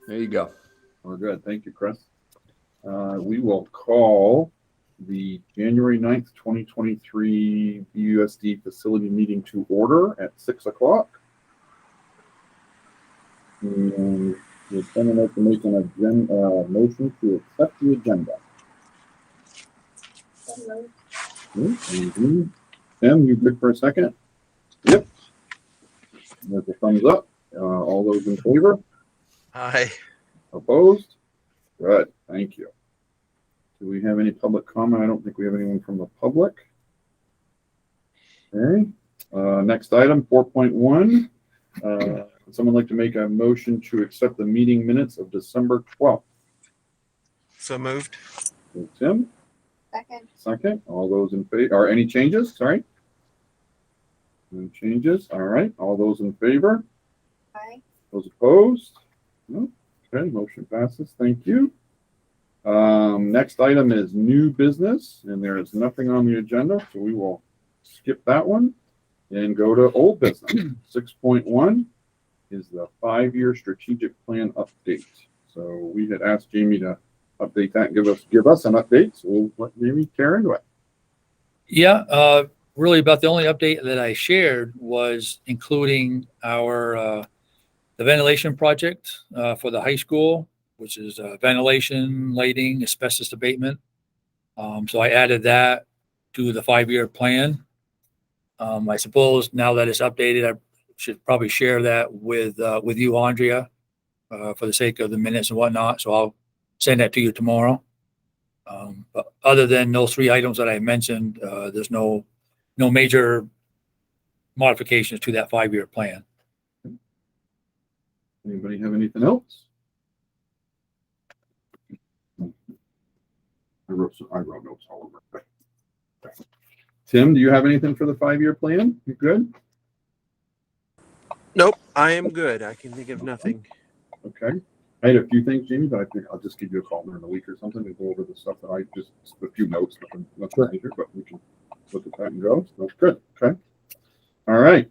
There you go. We're good. Thank you, Chris. We will call the January 9th, 2023 BUUSD facility meeting to order at 6 o'clock. And we're going to have to make an motion to accept the agenda. Tim, you good for a second? Yep. There's a thumbs up. All those in favor? Aye. Opposed? Good. Thank you. Do we have any public comment? I don't think we have anyone from the public. Okay. Next item, 4.1. Would someone like to make a motion to accept the meeting minutes of December 12th? So moved. Tim? Second. Second. All those in favor? Or any changes? Sorry. No changes. All right. All those in favor? Aye. Those opposed? No. Okay. Motion passes. Thank you. Next item is new business, and there is nothing on the agenda, so we will skip that one and go to old business. 6.1 is the 5-year strategic plan update. So we had asked Jamie to update that and give us an update. So we'll let Jamie tear into it. Yeah, really about the only update that I shared was including our the ventilation project for the high school, which is ventilation, lighting, asbestos abatement. So I added that to the 5-year plan. I suppose now that it's updated, I should probably share that with you, Andrea, for the sake of the minutes and whatnot. So I'll send that to you tomorrow. But other than those 3 items that I mentioned, there's no major modifications to that 5-year plan. Anybody have anything else? I wrote notes all over. Tim, do you have anything for the 5-year plan? You good? Nope, I am good. I can think of nothing. Okay. I had a few things, Jamie, but I think I'll just give you a call during the week or something to go over the stuff that I just a few notes, nothing major, but we can look at that and go. That's good. Okay. All right.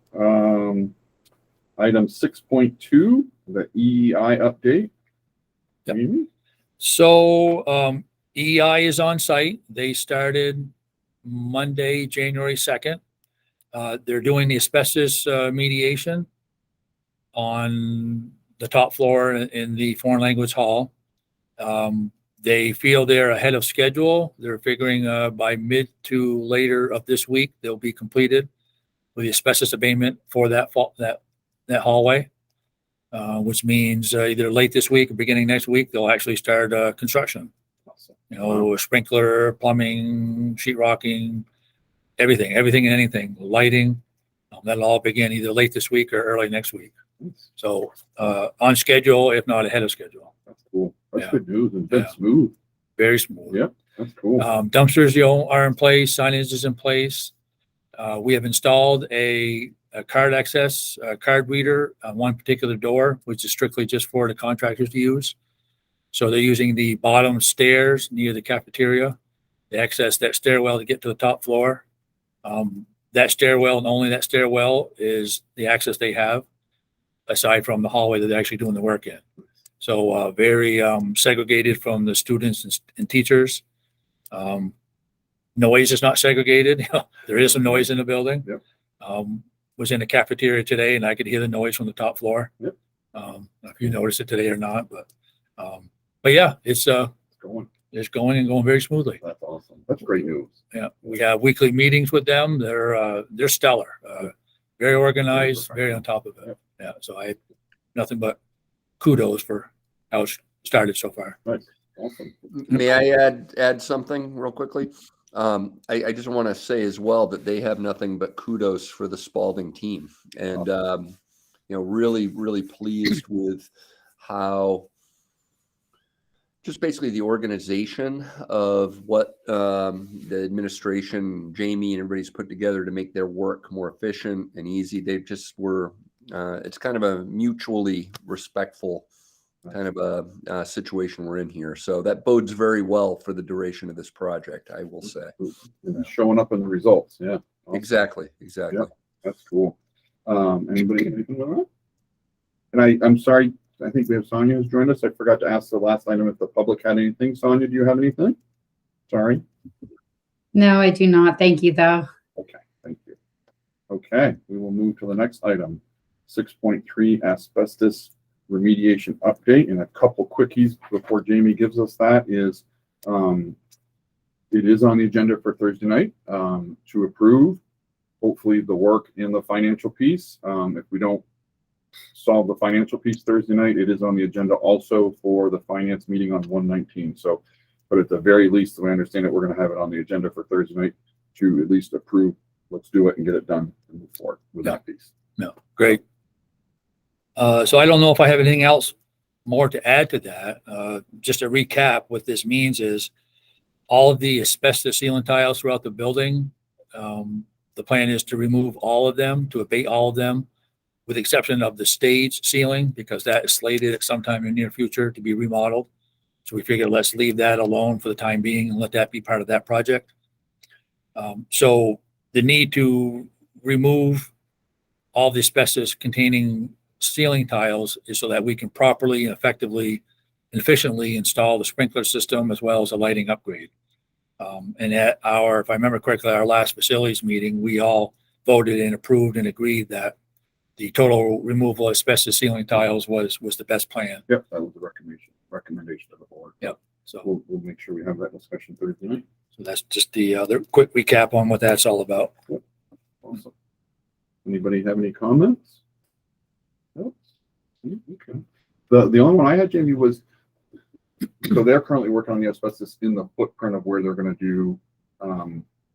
Item 6.2, the EEI update. Yep. Jamie? So EEI is on site. They started Monday, January 2nd. They're doing the asbestos mediation on the top floor in the foreign language hall. They feel they're ahead of schedule. They're figuring by mid to later of this week, they'll be completed with the asbestos abatement for that hallway, which means either late this week or beginning next week, they'll actually start construction. Wow. Sprinkler, plumbing, sheetrocking, everything and anything, lighting. That'll all begin either late this week or early next week. So on schedule, if not ahead of schedule. That's cool. That's good news and been smooth. Very smooth. Yeah, that's cool. Dumpsters, are in place. Signage is in place. We have installed a card access card reader on one particular door, which is strictly just for the contractors to use. So they're using the bottom stairs near the cafeteria to access that stairwell to get to the top floor. That stairwell and only that stairwell is the access they have, aside from the hallway that they're actually doing the work in. So very segregated from the students and teachers. Noise is not segregated. There is some noise in the building. Yep. Was in the cafeteria today, and I could hear the noise from the top floor. Yep. If you noticed it today or not, but yeah, it's going. It's going and going very smoothly. That's awesome. That's great news. Yeah, we have weekly meetings with them. They're stellar. Very organized, very on top of it. Yep. Yeah, so I have nothing but kudos for how it's started so far. Nice. Awesome. May I add something real quickly? I just want to say as well that they have nothing but kudos for the Spalding team, and really, really pleased with how just basically the organization of what the administration, Jamie, and everybody's put together to make their work more efficient and easy. They just were. It's kind of a mutually respectful kind of a situation we're in here. So that bodes very well for the duration of this project, I will say. And showing up in the results. Yeah. Awesome. Exactly. Yeah, that's cool. Anybody have anything on that? And I'm sorry, I think we have Sonia who's joined us. I forgot to ask the last item if the public had anything. Sonia, do you have anything? Sorry. No, I do not. Thank you, though. Okay, thank you. Okay, we will move to the next item, 6.3 asbestos remediation update. And a couple quickies before Jamie gives us that is, it is on the agenda for Thursday night to approve, hopefully, the work in the financial piece. If we don't solve the financial piece Thursday night, it is on the agenda also for the finance meeting on 1/19. So, but at the very least, the way I understand it, we're going to have it on the agenda for Thursday night to at least approve. Let's do it and get it done and move forward with that piece. No, great. So I don't know if I have anything else more to add to that. Just to recap, what this means is all of the asbestos sealant tiles throughout the building, the plan is to remove all of them, to abate all of them, with the exception of the stage ceiling, because that is slated at sometime in the near future to be remodeled. So we figured let's leave that alone for the time being and let that be part of that project. So the need to remove all the asbestos containing ceiling tiles is so that we can properly and effectively and efficiently install the sprinkler system as well as a lighting upgrade. And at our, if I remember correctly, our last facilities meeting, we all voted and approved and agreed that the total removal of asbestos ceiling tiles was the best plan. Yep, that was the recommendation of the board. Yep. So We'll make sure we have that discussion Thursday night. So that's just the other quick recap on what that's all about. Awesome. Anybody have any comments? No? Okay. The only one I had, Jamie, was, so they're currently working on the asbestos in the footprint of where they're going to do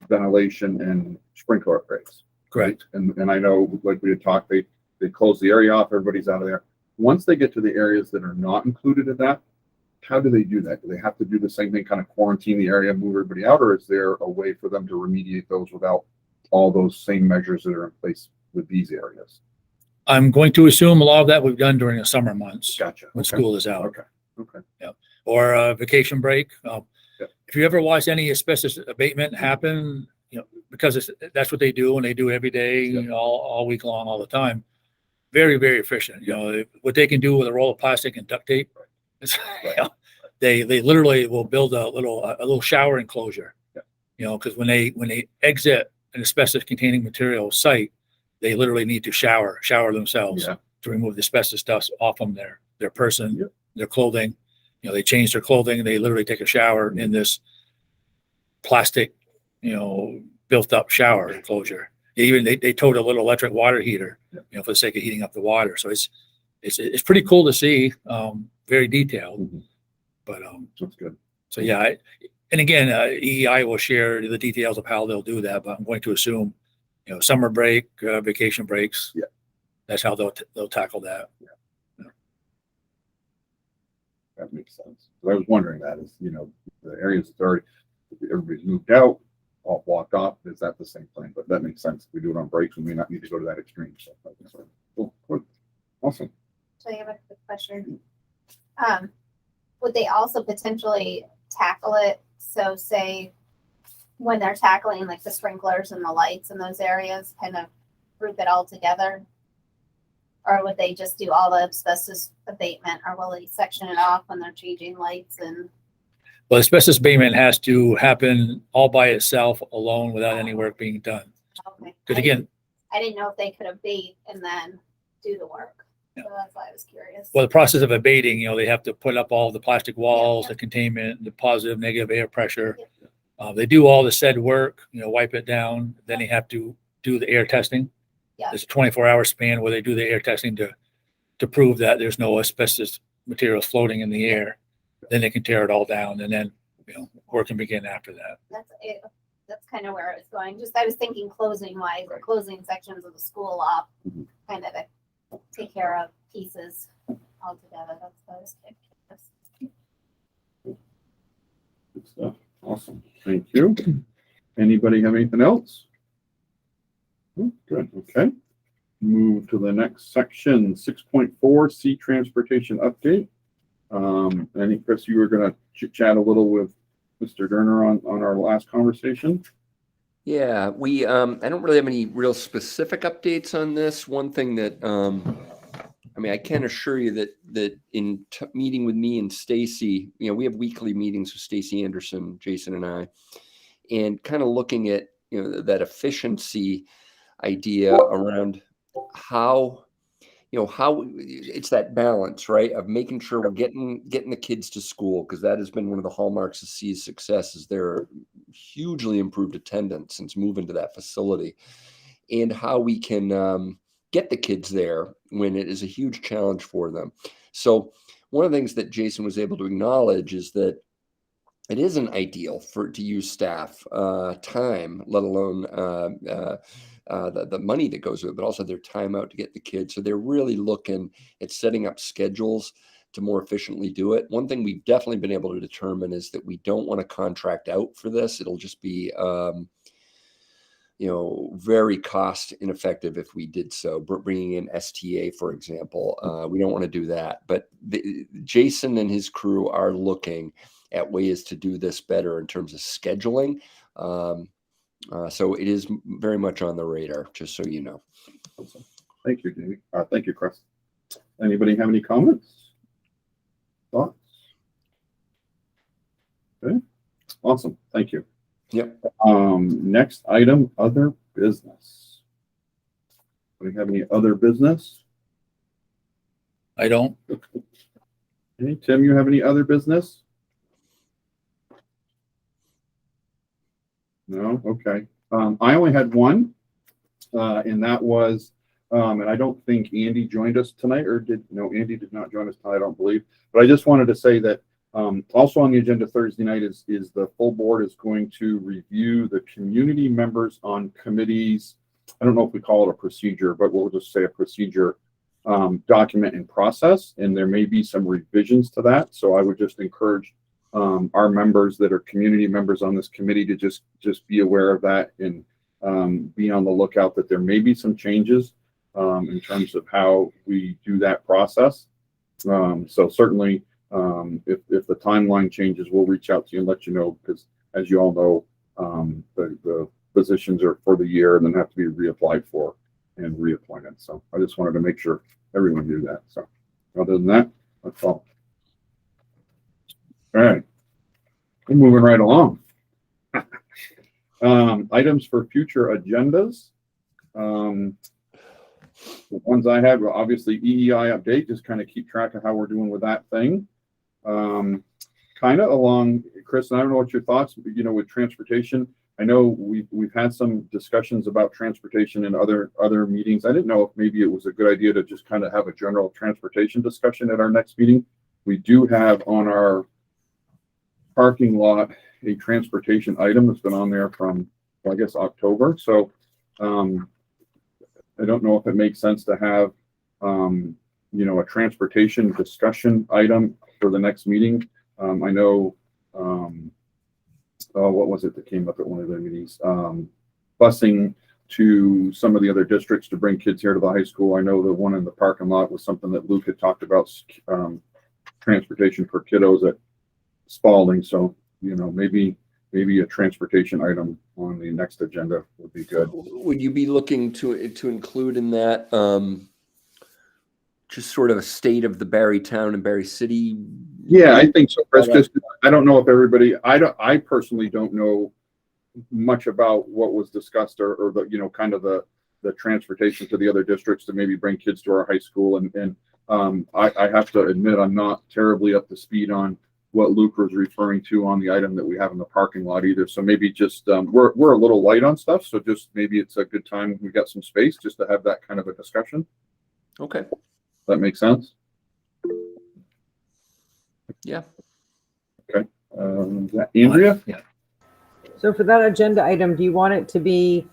ventilation and sprinkler upgrades. Correct. And I know, like we had talked, they close the area off, everybody's out of there. Once they get to the areas that are not included in that, how do they do that? Do they have to do the same thing, kind of quarantine the area, move everybody out, or is there a way for them to remediate those without all those same measures that are in place with these areas? I'm going to assume a lot of that we've done during the summer months Gotcha. when Okay. school is out. Okay. Yeah. Or vacation break. Yeah. If you ever watch any asbestos abatement happen, because that's what they do and they do it every day, all week long, all the time. Very, very efficient. What they can do with a roll of plastic and duct tape. They literally will build a little shower enclosure. Yeah. Because when they exit an asbestos containing material site, they literally need to shower themselves to remove the asbestos dust off from their person, their clothing. They change their clothing and they literally take a shower in this plastic, built up shower enclosure. Even they towed a little electric water heater, for the sake of heating up the water. So it's pretty cool to see, very detailed. Mm-hmm. But That's good. So yeah, and again, EEI will share the details of how they'll do that. But I'm going to assume, summer break, vacation breaks. Yeah, that's how they'll tackle that. Yeah. That makes sense. I was wondering that is, the areas that's already everybody's moved out, all blocked off. Is that the same plan? But that makes sense. If we do it on breaks, we may not need to go to that extreme. So cool. Awesome. So I have a quick question. Would they also potentially tackle it? So say when they're tackling like the sprinklers and the lights in those areas, kind of group it all together? Or would they just do all the asbestos abatement, or will they section it off when they're changing lights? And well, asbestos abatement has to happen all by itself alone without any work being done. okay. Because again, I didn't know if they could abate and then do the work. Yeah. So that's why I was curious. well, the process of abating, they have to put up all the plastic walls, Yeah. the containment, the positive, negative air pressure. They do all the said work, wipe it down. Then they have to do the air testing. Yeah. There's a 24-hour span where they do the air testing to prove that there's no asbestos materials floating in the air. Then they can tear it all down, and then work can begin after that. That's it. That's kind of where I was going. Just I was thinking closing wise, or closing sections of the school off, Mhm. kind of to take care of pieces altogether. That's what I was thinking. Good stuff. Awesome. Thank you. Anybody have anything else? Oh, good. Okay. Move to the next section, 6.4 sea transportation update. I think Chris, you were going to chit chat a little with Mr. Derner on our last conversation. Yeah, I don't really have any real specific updates on this. One thing that I mean, I can assure you that in meeting with me and Stacy, we have weekly meetings with Stacy Anderson, Jason, and I, and kind of looking at that efficiency idea around how it's that balance, right, of making sure we're getting the kids to school, because that has been one of the hallmarks of C's success is their hugely improved attendance since moving to that facility, and how we can get the kids there when it is a huge challenge for them. So one of the things that Jason was able to acknowledge is that it isn't ideal to use staff time, let alone the money that goes with it, but also their time out to get the kids. So they're really looking at setting up schedules to more efficiently do it. One thing we've definitely been able to determine is that we don't want to contract out for this. It'll just be very cost ineffective if we did so. Bringing in STA, for example, we don't want to do that. But Jason and his crew are looking at ways to do this better in terms of scheduling. So it is very much on the radar, just so you know. Awesome. Thank you, Jamie. Thank you, Chris. Anybody have any comments? Thoughts? Okay. Awesome. Thank you. Yep. Next item, other business. Do we have any other business? I don't. Okay, Tim, you have any other business? No? Okay. I only had one, and that was, and I don't think Andy joined us tonight, Andy did not join us tonight, I don't believe. But I just wanted to say that also on the agenda Thursday night is the full board is going to review the community members on committees. I don't know if we call it a procedure, but we'll just say a procedure document and process, and there may be some revisions to that. So I would just encourage our members that are community members on this committee to just be aware of that and be on the lookout that there may be some changes in terms of how we do that process. So certainly if the timeline changes, we'll reach out to you and let you know, because as you all know, the positions are for the year and then have to be reapplied for and reappointed. So I just wanted to make sure everyone knew that. So other than that, that's all. All right, we're moving right along. Items for future agendas. The ones I had were obviously EEI update, just kind of keep track of how we're doing with that thing. Kind of along, Chris, and I don't know what your thoughts, with transportation. I know we've had some discussions about transportation in other meetings. I didn't know if maybe it was a good idea to just kind of have a general transportation discussion at our next meeting. We do have on our parking lot a transportation item that's been on there from, I guess, October. So I don't know if it makes sense to have a transportation discussion item for the next meeting. I know what was it that came up at one of the meetings? Busing to some of the other districts to bring kids here to the high school. I know the one in the parking lot was something that Luke had talked about, transportation for kiddos at Spalding. So, maybe a transportation item on the next agenda would be good. Would you be looking to include in that just sort of a state of the Barry Town and Barry City? Yeah, I think so, Chris. Just I don't know if everybody. I personally don't know much about what was discussed or the kind of the transportation to the other districts to maybe bring kids to our high school. And I have to admit I'm not terribly up to speed on what Luke was referring to on the item that we have in the parking lot either. So maybe just we're a little light on stuff. So just maybe it's a good time, we got some space just to have that kind of a discussion. Okay. That makes sense. Yeah. Okay. Is that Andrea? Yeah. So for that agenda item, do you want it to be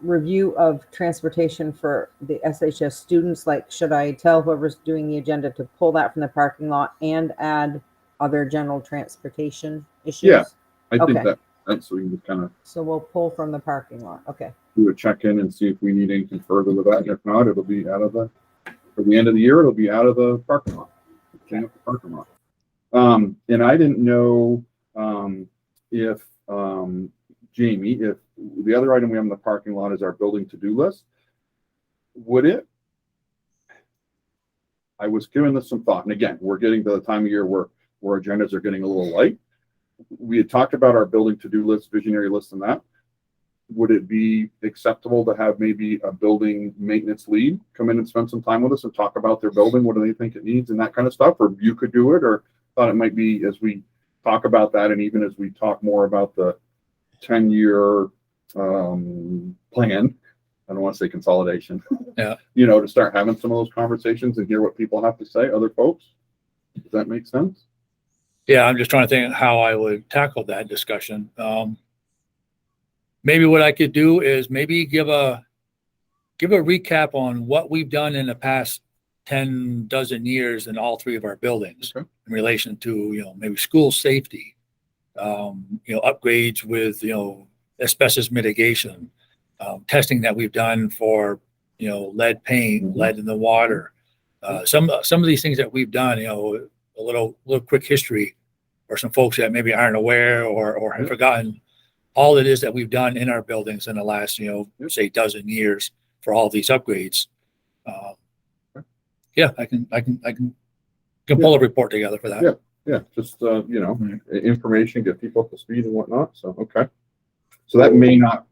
review of transportation for the SHS students? Like, should I tell whoever's doing the agenda to pull that from the parking lot and add other general transportation issues? Yeah, I think Okay. that's so we can kind of So we'll pull from the parking lot. Okay. do a check-in and see if we need anything further with that. And if not, it'll be out of for the end of the year, it'll be out of the parking lot. Clean up the parking lot. And I didn't know if Jamie, if the other item we have in the parking lot is our building to-do list. Would it I was giving this some thought, and again, we're getting to the time of year where agendas are getting a little light. We had talked about our building to-do list, visionary list, and that. Would it be acceptable to have maybe a building maintenance lead come in and spend some time with us and talk about their building? What do they think it needs and that kind of stuff? Or you could do it, or thought it might be as we talk about that, and even as we talk more about the 10-year plan. I don't want to say consolidation. Yeah. To start having some of those conversations and hear what people have to say, other folks. Does that make sense? Yeah, I'm just trying to think how I would tackle that discussion. Maybe what I could do is maybe give a recap on what we've done in the past 10 years in all three of our buildings. Okay. In relation to, maybe school safety, upgrades with, asbestos mitigation, testing that we've done for, lead paint, lead in the water. Some of these things that we've done, a little quick history, or some folks that maybe aren't aware or have forgotten all it is that we've done in our buildings in the last, say dozen years for all these upgrades. Yeah, I can pull a report together for that. Yeah. Yeah, just information, get people up to speed and whatnot. So okay. So that may not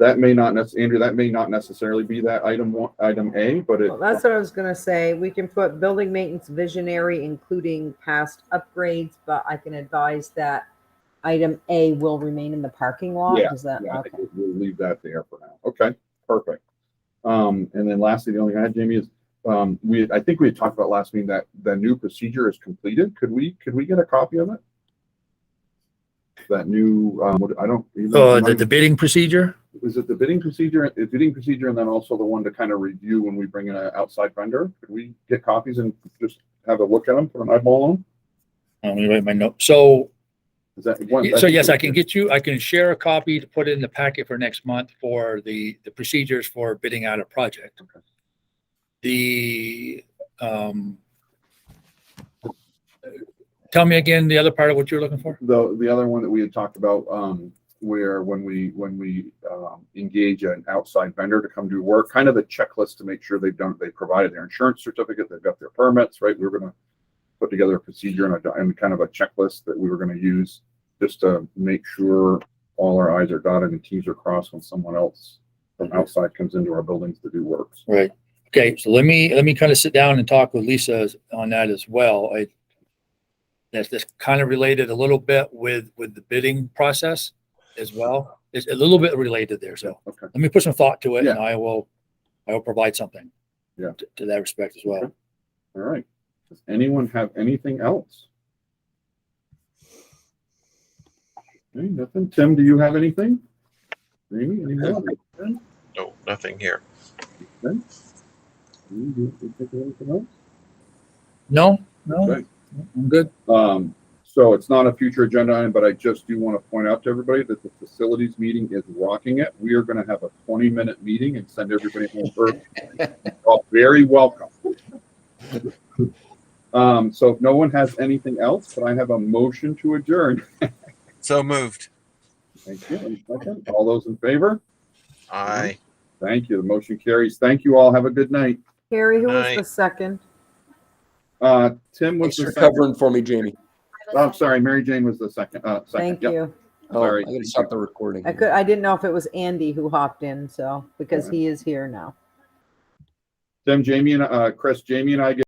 necessarily be that item A, but Well, that's what I was gonna say. We can put building maintenance visionary, including past upgrades, but I can advise that item A will remain in the parking lot. Yeah, Does that? I Okay. think we'll leave that there for now. Okay, perfect. And then lastly, the only thing I had, Jamie, is I think we had talked about last meeting that the new procedure is completed. Could we get a copy of it? That new I don't even The bidding procedure. is it the bidding procedure, and then also the one to kind of review when we bring in an outside vendor? Could we get copies and just have a look at them, put an eyeball on? Let me write my note. So Is that one? So yes, I can share a copy to put in the packet for next month for the procedures for bidding out a project. Okay. Tell me again the other part of what you're looking for. The other one that we had talked about, where when we engage an outside vendor to come do work, kind of the checklist to make sure they provided their insurance certificate, they've got their permits, right? We were going to put together a procedure and kind of a checklist that we were going to use just to make sure all our I's are dotted and T's are crossed when someone else from outside comes into our buildings to do work. Right. Okay. So let me kind of sit down and talk with Lisa on that as well. That's kind of related a little bit with the bidding process as well. It's a little bit related there. So Okay. let me put some thought to it, Yeah. and I will provide something. Yeah. To that respect as well. Okay. All right. Does anyone have anything else? Okay, nothing. Tim, do you have anything? Amy, anything? No, nothing here. Okay. You think of anything else? No, Okay. I'm good. So it's not a future agenda item, but I just do want to point out to everybody that the facilities meeting is rocking it. We are going to have a 20-minute meeting and send everybody home early. All very welcome. So if no one has anything else, but I have a motion to adjourn. So moved. Thank you. And second, all those in favor? Aye. Thank you. The motion carries. Thank you all. Have a good night. Carrie, who was Night. the second? Tim was Thanks the for second. covering for me, Jamie. Oh, I'm sorry. Mary Jane was the second. Thank Yep. you. Oh, Sorry. I gotta stop the recording. I didn't know if it was Andy who hopped in, so because he is here now. Tim, Jamie, and Chris, Jamie and I get